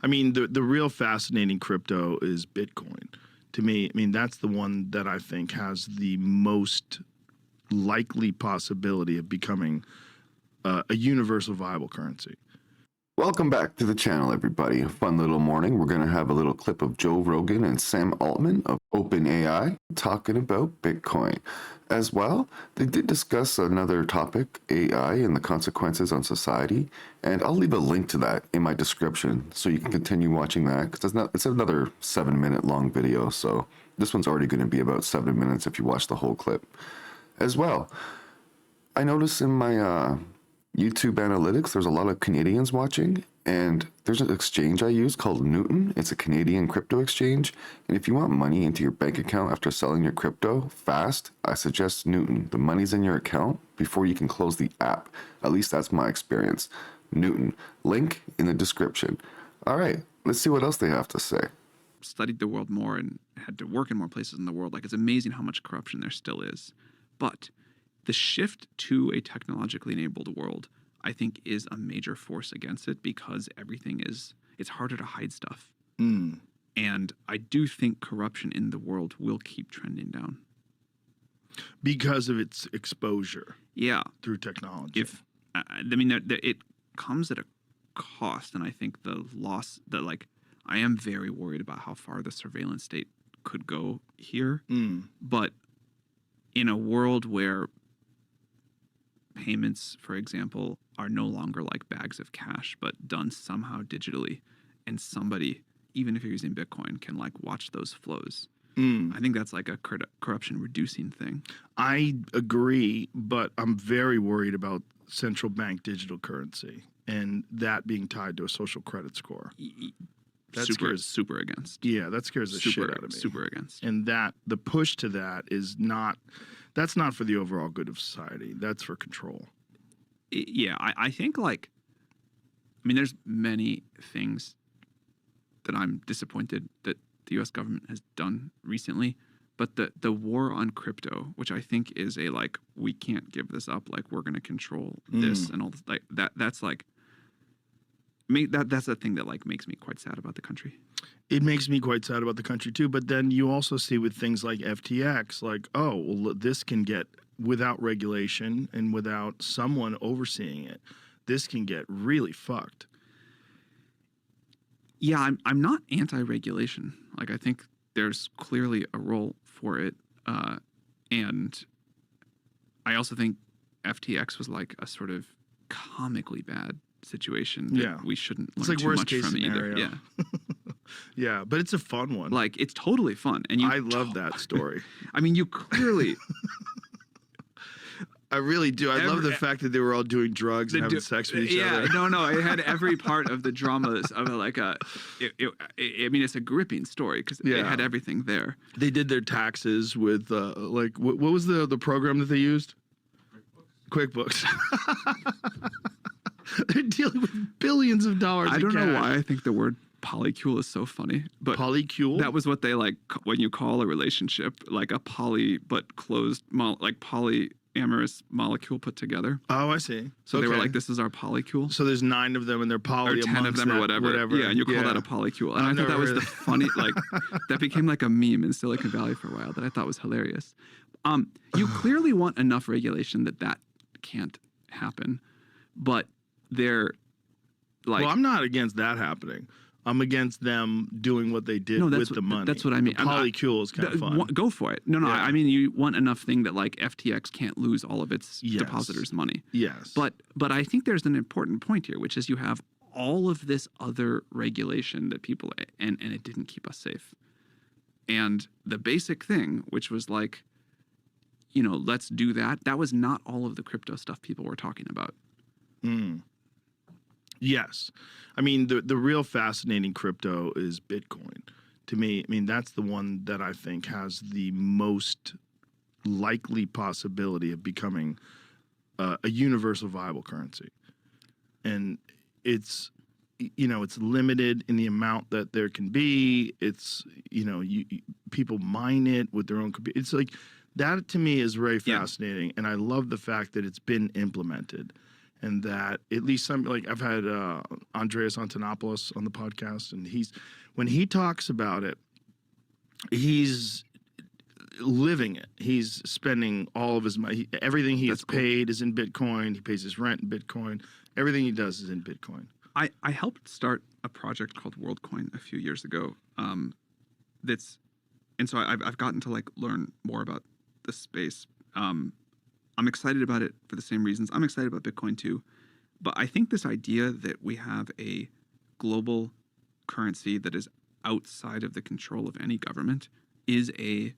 I mean, the real fascinating crypto is Bitcoin. To me, I mean, that's the one that I think has the most likely possibility of becoming a universal viable currency. Welcome back to the channel, everybody. A fun little morning. We're going to have a little clip of Joe Rogan and Sam Altman of OpenAI talking about Bitcoin. As well, they did discuss another topic, AI and the consequences on society, and I'll leave a link to that in my description so you can continue watching that, because it's another 7-minute long video, so this one's already going to be about 7 minutes if you watch the whole clip. As well, I noticed in my YouTube analytics, there's a lot of Canadians watching, and there's an exchange I use called Newton. It's a Canadian crypto exchange, and if you want money into your bank account after selling your crypto fast, I suggest Newton. The money's in your account before you can close the app. At least that's my experience. Newton. Link in the description. All right, let's see what else they have to say. Studied the world more and had to work in more places in the world. Like, it's amazing how much corruption there still is. But the shift to a technologically enabled world, I think, is a major force against it, because it's harder to hide stuff. And I do think corruption in the world will keep trending down. Because of its exposure. Yeah. Through technology. I mean, it comes at a cost, and I think the loss that, like, I am very worried about how far the surveillance state could go here. But in a world where payments, for example, are no longer like bags of cash, but done somehow digitally, and somebody, even if you're using Bitcoin, can like watch those flows. I think that's like a corruption reducing thing. I agree, but I'm very worried about central bank digital currency and that being tied to a social credit score. That super against. Yeah, that scares the shit out of me. Super against. And that the push to that is not, that's not for the overall good of society. That's for control. Yeah, I think, like, I mean, there's many things that I'm disappointed that the U.S. government has done recently, but the war on crypto, which I think is a, like, we can't give this up, like, we're going to control this and all this, like, that's like, that's the thing that, like, makes me quite sad about the country. It makes me quite sad about the country too, but then you also see with things like FTX, like, oh, well, this can get, without regulation and without someone overseeing it, this can get really fucked. Yeah, I'm not anti-regulation. Like, I think there's clearly a role for it, and I also think FTX was like a sort of comically bad situation that we shouldn't learn too much from either. Yeah. Yeah, but it's a fun one. Like, it's totally fun. And I love that story. I mean, you clearly... I really do. I love the fact that they were all doing drugs and having sex with each other. Yeah, no, it had every part of the dramas of like I mean, it's a gripping story because it had everything there. They did their taxes with, like, what was the program that they used? QuickBooks. They're dealing with billions of dollars. I don't know why I think the word polycule is so funny, but polycule, that was what they, like, when you call a relationship like a poly but closed, like polyamorous molecule put together. Oh, I see. So they were like, this is our polycule. So there's 9 of them and they're poly, or 10 of them, or whatever. Yeah, and you call that a polycule. And I thought that was the funny, like, that became like a meme in Silicon Valley for a while that I thought was hilarious. You clearly want enough regulation that can't happen, but they're like, well, I'm not against that happening. I'm against them doing what they did with the money. That's what I mean. Polycule is kind of fun. Go for it. No, I mean, you want enough thing that, like, FTX can't lose all of its depositors' money. Yes. But I think there's an important point here, which is you have all of this other regulation that people, and it didn't keep us safe. And the basic thing, which was like, you know, let's do that. That was not all of the crypto stuff people were talking about. Yes. I mean, the real fascinating crypto is Bitcoin. To me, I mean, that's the one that I think has the most likely possibility of becoming a universal viable currency. And it's, you know, it's limited in the amount that there can be. It's, you know, people mine it with their own computer. It's like, that to me is very fascinating. And I love the fact that it's been implemented. and that at least some, like I've had Andreas Antonopoulos on the podcast, and when he talks about it, he's living it. He's spending all of his money. Everything he gets paid is in Bitcoin. He pays his rent in Bitcoin. Everything he does is in Bitcoin. I helped start a project called WorldCoin a few years ago. And so I've gotten to like learn more about the space. I'm excited about it for the same reasons. I'm excited about Bitcoin too. But I think this idea that we have a global currency that is outside of the control of any government is a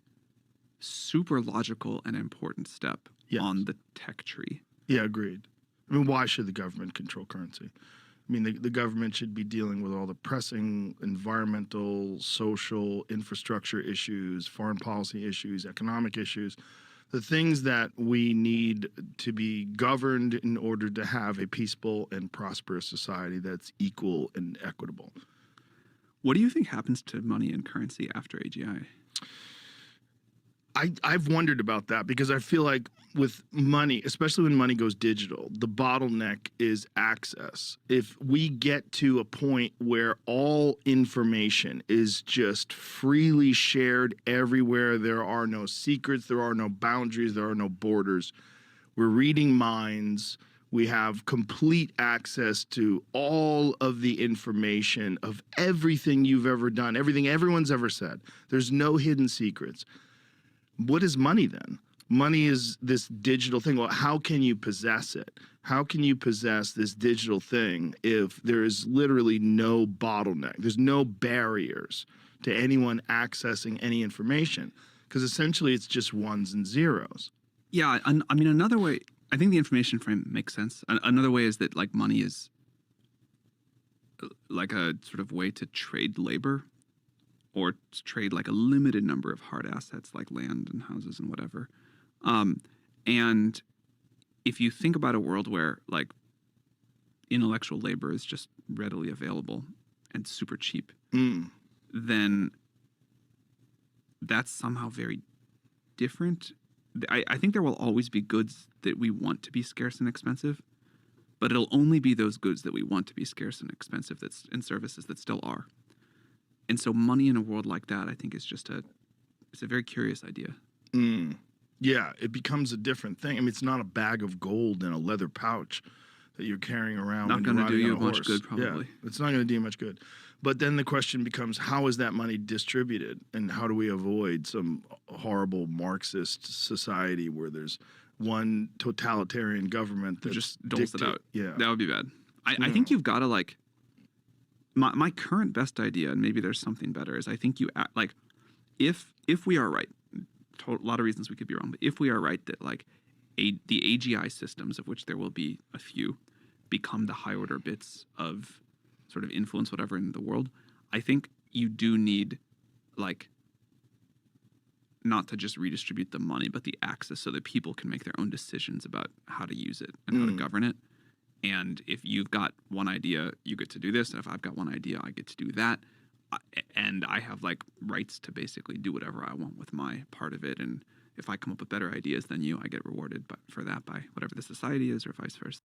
super logical and important step on the tech tree. Yeah, agreed. I mean, why should the government control currency? I mean, the government should be dealing with all the pressing environmental, social, infrastructure issues, foreign policy issues, economic issues, the things that we need to be governed in order to have a peaceful and prosperous society that's equal and equitable. What do you think happens to money and currency after AGI? I've wondered about that because I feel like with money, especially when money goes digital, the bottleneck is access. If we get to a point where all information is just freely shared everywhere, there are no secrets, there are no boundaries, there are no borders. We're reading minds. We have complete access to all of the information of everything you've ever done, everything everyone's ever said. There's no hidden secrets. What is money then? Money is this digital thing. Well, how can you possess it? How can you possess this digital thing if there is literally no bottleneck? There's no barriers to anyone accessing any information because essentially it's just ones and zeros. Yeah, I mean, another way, I think the information frame makes sense. Another way is that like money is like a sort of way to trade labor, or to trade like a limited number of hard assets like land and houses and whatever. And if you think about a world where like intellectual labor is just readily available and super cheap, then that's somehow very different. I think there will always be goods that we want to be scarce and expensive, but it'll only be those goods that we want to be scarce and expensive and services that still are. And so money in a world like that, I think, is just it's a very curious idea. Yeah, it becomes a different thing. I mean, it's not a bag of gold in a leather pouch that you're carrying around. Not going to do you much good, probably. Yeah, it's not going to do you much good. But then the question becomes, how is that money distributed? And how do we avoid some horrible Marxist society where there's one totalitarian government that just doles it out? Yeah. That would be bad. I think you've got to like... My current best idea, and maybe there's something better, is I think like if we are right, a lot of reasons we could be wrong, but if we are right that like the AGI systems, of which there will be a few, become the high order bits of sort of influence whatever in the world, I think you do need like not to just redistribute the money, but the access so that people can make their own decisions about how to use it and how to govern it. And if you've got one idea, you get to do this. And if I've got one idea, I get to do that. And I have like rights to basically do whatever I want with my part of it. And if I come up with better ideas than you, I get rewarded for that by whatever the society is or vice versa.